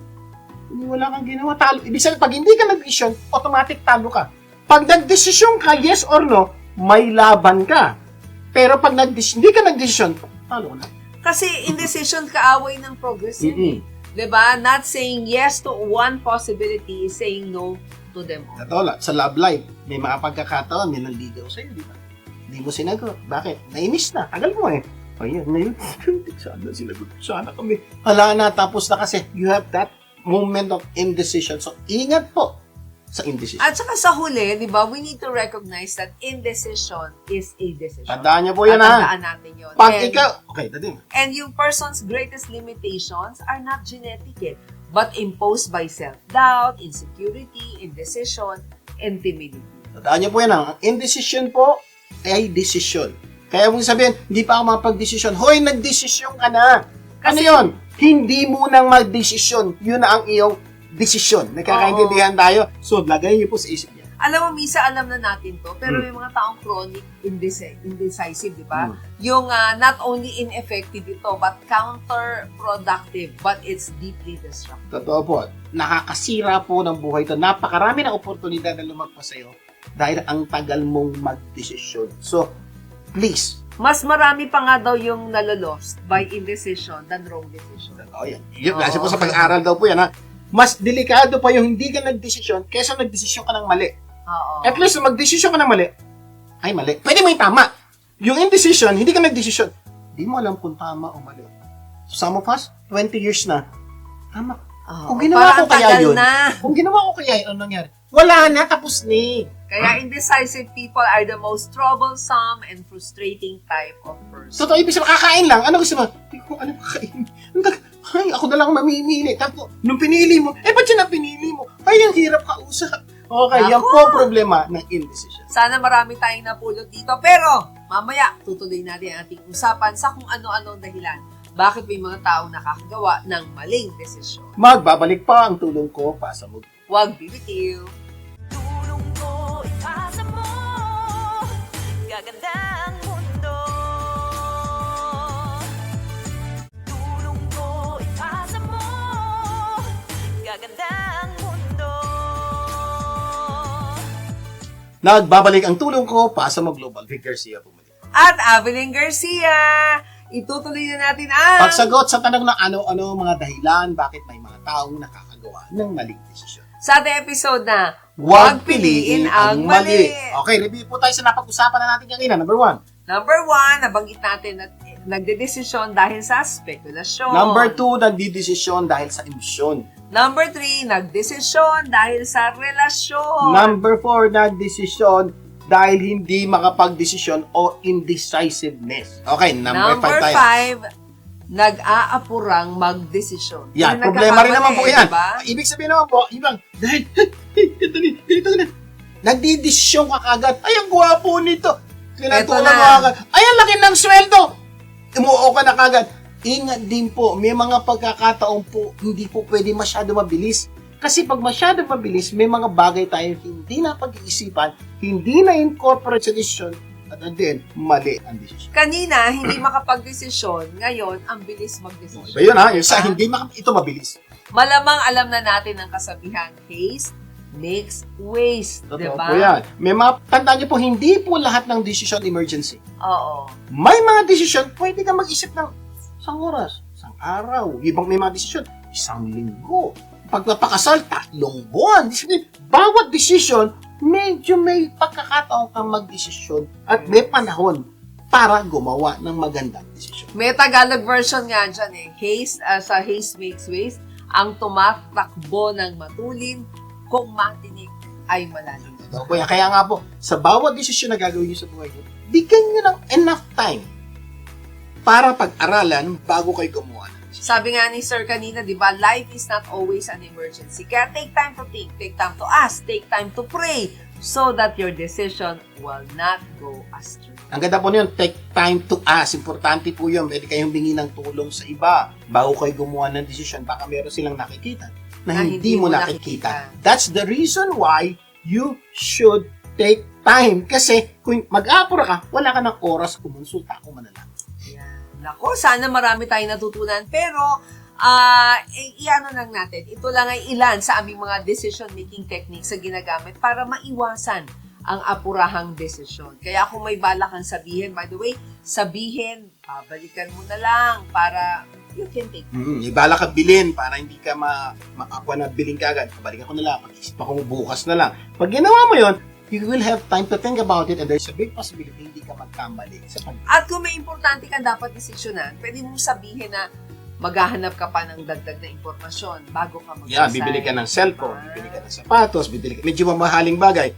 Wala kang ginawa, talo. Ibig sabihin, pag hindi ka nagdesisyon, automatic talo ka. Pag nagdesisyon ka, yes or no, may laban ka. Pero pag hindi ka nagdesisyon, talo ka na. Kasi indecision kaaway ng progress yun. Diba? Not saying yes to one possibility is saying no to them all. Totoo lang, sa love life, may mga pagkakataon, may nanligaw sa'yo, di ba? Hindi mo sinagot. Bakit? Nainis na. Tagal mo eh. Ayun, ngayon, sana sinagot. Sana kami. Hala na, tapos na kasi. You have that moment of indecision. So, ingat po sa indecision. At saka sa huli, di ba, we need to recognize that indecision is a decision. Tandaan niyo po yan, At ha? tandaan natin yun. Pag And- ikaw, okay, dati. And yung person's greatest limitations are not genetic but imposed by self-doubt, insecurity, indecision, and timidity. Tandaan niyo po yan, ha? Ang indecision po ay decision. Kaya kung sabihin, hindi pa ako mapag-desisyon. Hoy, nag-desisyon ka na. Ano Kasi- yun? Hindi mo nang mag-desisyon. Yun na ang iyong desisyon. Nagkakaintindihan tayo. So, lagay niyo po sa isip niya. Alam mo, Misa, alam na natin to, pero may mga taong chronic indecisive, di ba? Mm. Yung not only ineffective ito, but counterproductive, but it's deeply destructive. Totoo po. Nakakasira po ng buhay ito. Napakarami ng oportunidad na lumagpas sa'yo dahil ang tagal mong mag-desisyon. So, please. Mas marami pa nga daw yung nalolost by indecision than wrong decision. Totoo yan. Yun, kasi po sa pag-aaral daw po yan, ha? Mas delikado pa yung hindi ka nagdesisyon kaysa nagdesisyon ka ng mali. Oo. At least, magdesisyon ka ng mali, ay mali. Pwede mo yung tama. Yung indecision, hindi ka nagdesisyon. Hindi mo alam kung tama o mali. Some of us, 20 years na, tama. Oo. Kung ginawa ko Parang kaya tagal yun, na. kung ginawa ko kaya yun, ano nangyari? Wala na, tapos ni. Kaya indecisive people are the most troublesome and frustrating type of person. So, ibig sabihin, kakain lang. Ano gusto mo? Hindi ko alam kakain. Ay, ako na lang mamimili. Tapos, nung pinili mo, ba't yun ang pinili mo? Ay, ang hirap kausap. Okay, yan Ako. po ang problema ng indecision. Sana marami tayong napulot dito. Pero, mamaya, tutuloy natin ang ating usapan sa kung ano-ano dahilan. Bakit may mga taong nakakagawa ng maling desisyon. Magbabalik pa ang tulong ko pa sa mug. Huwag bibitiw. Tulong ko ipasa mo, gaganda ang mundo. Tulong ko ipasa mo, gaganda ang mundo. Nagbabalik ang tulong ko pa sa Global. Vic Garcia po muli. At Evelyn Garcia, itutuloy na natin ang... Pagsagot sa tanong na ano-ano mga dahilan bakit may mga taong nakakagawa ng maling desisyon. Sa ating episode na Huwag piliin ang mali. Okay, review po tayo sa napag-usapan na natin kanina. Number 1. Number 1, nabanggit natin na nagdedesisyon dahil sa spekulasyon. Number 2, nagdidesisyon dahil sa emosyon. Number 3, nagdesisyon dahil sa relasyon. Number 4, nagdesisyon dahil hindi makapagdesisyon o indecisiveness. Okay, number 5 tayo. 5, nag-aapurang magdesisyon. Yan, Yung problema rin naman po nagkakamali, yan. diba? Ibig sabihin naman po, ibang, dahil, ganito na. Nagdidesisyon ka kagad. Ay, ang gwapo nito. Kinatulang Eto na. mo kagad. Ay, ang laki ng sweldo. Umuo ka na kagad. Ingat din po, may mga pagkakataon po, hindi po pwede masyado mabilis. Kasi pag masyado mabilis, may mga bagay tayo hindi na pag-iisipan, hindi na incorporate sa decision, at then, mali ang decision. Kanina, hindi makapag-desisyon. Ngayon, ang bilis mag-desisyon. Iba yun ha, yung sa hindi ito mabilis. Malamang alam na natin ang kasabihan, haste makes waste, Totoo diba? po yan. May mga, tandaan niyo po, hindi po lahat ng decision emergency. Oo. May mga decision, pwede ka mag-isip ng isang oras, isang araw. Ibang may mga decision, isang linggo. Pagpapakasal, 3 buwan. Bawat decision, medyo may pagkakataon kang mag-desisyon at may panahon para gumawa ng magandang desisyon. May Tagalog version nga dyan eh. Sa haste makes waste, ang tumatakbo ng matulin kung matinik ay malalim. So, kaya nga po, sa bawat desisyon na gagawin niyo sa buhay niyo, bigyan niyo ng enough time para pag-aralan bago kayo gumawa ng desisyon. Sabi nga ni Sir kanina, di ba, life is not always an emergency. Kaya take time to think, take time to ask, take time to pray so that your decision will not go astray. Ang ganda po niyon, take time to ask. Importante po yun. Pwede kayong humingi ng tulong sa iba bago kayo gumawa ng desisyon. Baka meron silang nakikita na hindi mo nakikita. That's the reason why you should take time. Kasi kung mag-aapura ka, wala ka ng oras kumonsulta kung manalangin. Yan. Nako, sana marami tayong natutunan. Pero, iano lang natin, ito lang ay ilan sa aming mga decision-making techniques na ginagamit para maiwasan ang apurahang desisyon. Kaya kung may bala kang sabihin, by the way, sabihin, babalikan mo na lang para you can take it. Ibala ka bilhin para hindi ka makakuha na bilhin ka agad. Balikan ko na lang, pag-isip ako bukas na lang. Pag ginawa mo yon, you will have time to think about it and there's a big possibility hindi ka magkamali sa At kung may importante kang dapat desisyonan, pwede mong sabihin na maghahanap ka pa ng dagdag na impormasyon bago ka mag-decide. Yan, bibili ka ng cellphone, bibili ka ng sapatos, bibili ka, medyo mamahaling bagay.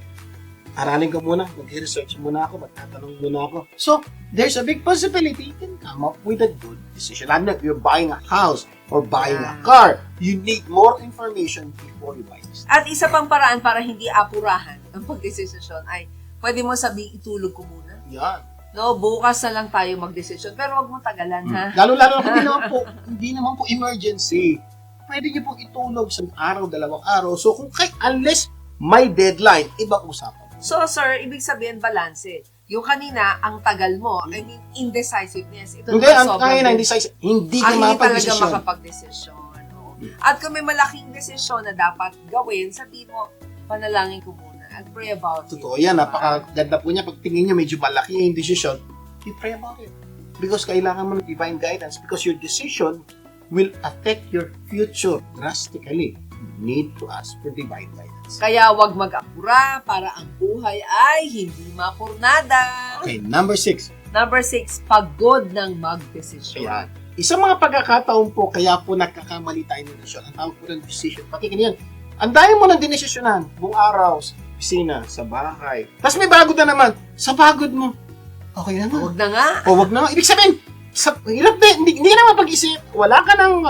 Aralin ko muna, mag-research muna ako, magtatanong muna ako. So, there's a big possibility you can come up with a good decision. Lalo na if you're buying a house or buying a car, you need more information before you buy this. At isa pang paraan para hindi apurahan ang pagdesisyon ay pwede mo sabihin itulog ko muna. Yan. No, bukas na lang tayo magdesisyon. Pero wag mo tagalan, ha? Lalo-lalo na hindi naman po emergency. Pwede niyo pong itulog sa araw, 2 araw. So, kung unless may deadline, ibang usapan. So, sir, ibig sabihin balanse. Yung kanina, ang tagal mo, I mean, indecisiveness. Ito Hindi, naman ang sobrang kaya na hindi hindi talaga mapag-desisyon. makapag-desisyon. No? At kung may malaking desisyon na dapat gawin, sabihin mo, panalangin ko muna and pray about it. Totoo yan, napakaganda po niya. Pag tingin niyo medyo malaki yung decision, you pray about it. Because kailangan mo ng divine guidance because your decision will affect your future drastically. You need to ask for divine guidance. Kaya wag mag-apura para ang buhay ay hindi mapurnada. Okay, number 6. Number 6, pagod ng magdesisyon. Ayan. Isang mga pagkakataon po, kaya po nagkakamali tayo ng desisyon. Ang tawag po ng decision. Pati ganyan. Ang dami mo ng dinesisyonan. Buong araw, sa opisina, sa bahay. Tapos may pagod na naman. Sa pagod mo, okay na nga. Wag na nga. O wag na. Ibig sabihin, hirap din. Hindi ka na mapag-isip. Wala ka nang,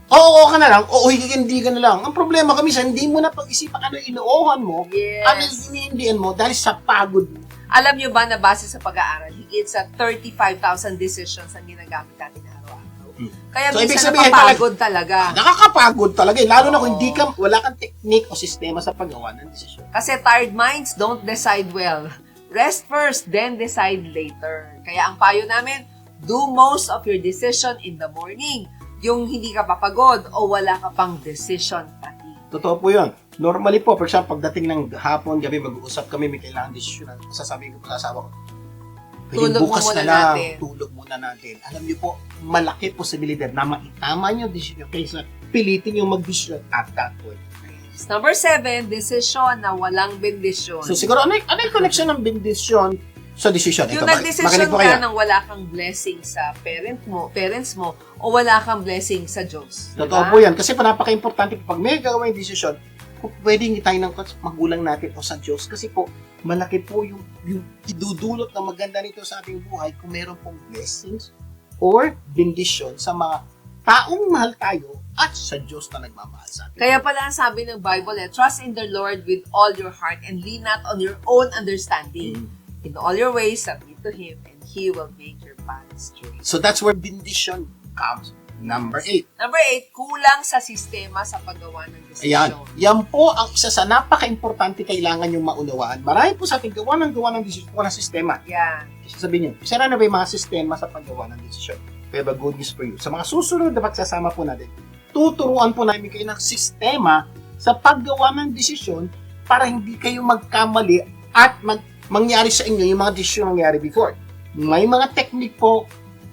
oo ka na lang, oo hindi ka na lang. Ang problema kami sa hindi mo na pag-isipan ano inuohan mo, Yes. ano hinihindihan mo dahil sa pagod mo. Alam nyo ba na base sa pag-aaral, higit sa 35,000 decisions ang ginagamit natin araw-araw. Kaya So, ibig minsan sabihin napapagod talaga. Nakakapagod talaga eh. Lalo na kung Oo. wala kang technique o sistema sa paggawa ng desisyon. Kasi tired minds don't decide well. Rest first, then decide later. Kaya ang payo namin, do most of your decision in the morning. Yung hindi ka papagod o wala ka pang decision fatigue. Totoo po yun. Normally po, for example, pagdating ng hapon, gabi, mag-uusap kami, may kailangan desisyon. Sasabihin ko po sa asawa ko, pwedeng Tulog mo bukas muna na lang, natin. tulog muna natin. Alam niyo po, malaki posibilidad na maitama niyo desisyon kaysa pilitin yung mag-desisyon at that point. Number 7, desisyon na walang bendisyon. So siguro, ano yung connection ng bendisyon sa desisyon? Yung Ito, nagdesisyon makinig po ka kayo. nang wala kang blessing sa parents mo, o wala kang blessing sa Diyos. Totoo po yan. Kasi napaka-importante pag may gagawin desisyon, kung pwedeng tayo ng magulang natin o sa Diyos. Kasi po, malaki po yung idudulot na maganda nito sa ating buhay kung meron pong blessings or bendisyon sa mga taong mahal tayo at sa Diyos na nagmamahal sa atin. Kaya pala ang sabi ng Bible, trust in the Lord with all your heart and lean not on your own understanding. In all your ways, submit to Him and He will make your path straight. So that's where bendisyon comes. Number 8. Number 8, kulang sa sistema sa paggawa ng Ayan. desisyon. Yan po ang isa sa napaka-importante kailangan yung maunawaan. Marami po sa ating gawa ng desisyon po ng sistema. Yan. Sasabihin niyo, sira na ba yung mga sistema sa paggawa ng desisyon? We have a good news for you. Sa mga susunod na pagsasama po natin, tuturuan po namin kayo ng sistema sa paggawa ng desisyon para hindi kayo magkamali at mangyari sa inyo yung mga desisyon nangyari before. May mga technique po,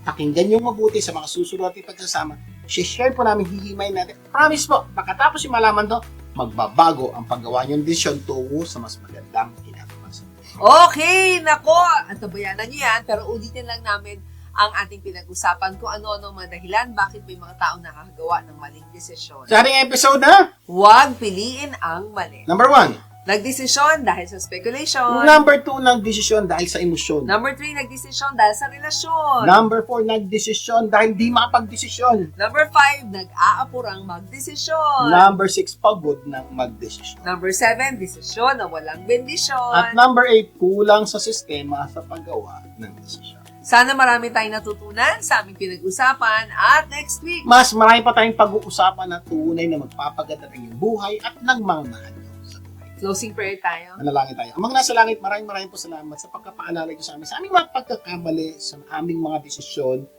pakinggan nyo mabuti sa mga susunod natin pagsasama. Share po namin, hihimay natin. Promise po, pagkatapos yung malaman to, magbabago ang paggawa nyo ng desisyon tungo sa mas magandang kinabukasan. Okay, nako, antabayanan nyo yan, pero ulitin lang namin ang ating pinag-usapan kung ano-ano ang mga dahilan bakit may mga taong nakakagawa ng maling desisyon. Sa ating episode na, Huwag piliin ang mali. number 1. Nagdesisyon dahil sa speculation. Number 2, nagdesisyon dahil sa emosyon. Number 3, nagdesisyon dahil sa relasyon. Number 4, nagdesisyon dahil di makapagdesisyon. Number 5, nag-aapurang magdesisyon. Number 6, pagod ng magdesisyon. Number 7, desisyon na walang bendisyon. At number 8, kulang sa sistema sa paggawa ng desisyon. Sana marami tayong natutunan sa aming pinag-usapan at next week. Mas marami pa tayong pag-uusapan na tunay na magpapaganda ng iyong buhay at ng mga mahal nyo sa buhay. Closing prayer tayo. Manalangin tayo. Ang mga nasa langit, maraming po salamat sa pagkapaalala nyo sa amin, sa aming mga pagkakamali, sa aming mga desisyon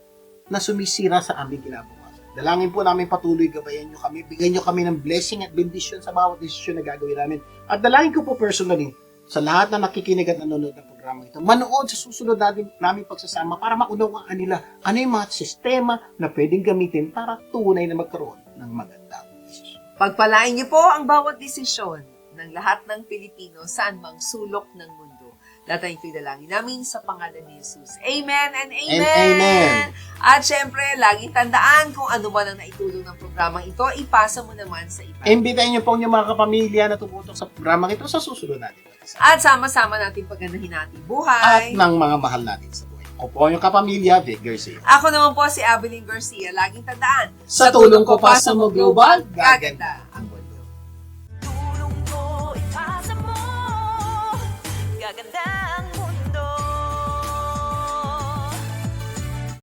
na sumisira sa aming kinabukasan. Dalangin po namin patuloy, gabayan nyo kami, bigyan nyo kami ng blessing at bendition sa bawat desisyon na gagawin namin. At dalangin ko po personally, sa lahat na nakikinig at nanonood ng programa ito, manood sa susunod namin pagsasama para maunawaan nila ano yung mga sistema na pwedeng gamitin para tunay na magkaroon ng magandang desisyon. Pagpalain niyo po ang bawat desisyon ng lahat ng Pilipino saan mang sulok ng mundo. Lahat ang ipinalangin namin sa pangalan ni Jesus. Amen and amen! And amen. At syempre, laging tandaan kung ano man ang naitulong ng programang ito, ipasa mo naman sa iba. Imbitahin niyo po ang inyong mga kapamilya na tumutok sa programang ito sa susunod natin. At sama-sama natin paggandahin natin At buhay. ng mga mahal natin sa buhay. Ako po ang inyong kapamilya, Vic Garcia. Ako naman po si Abilene Garcia. Laging tandaan, Sa tulong ko pa sa Mo Global, gaganda.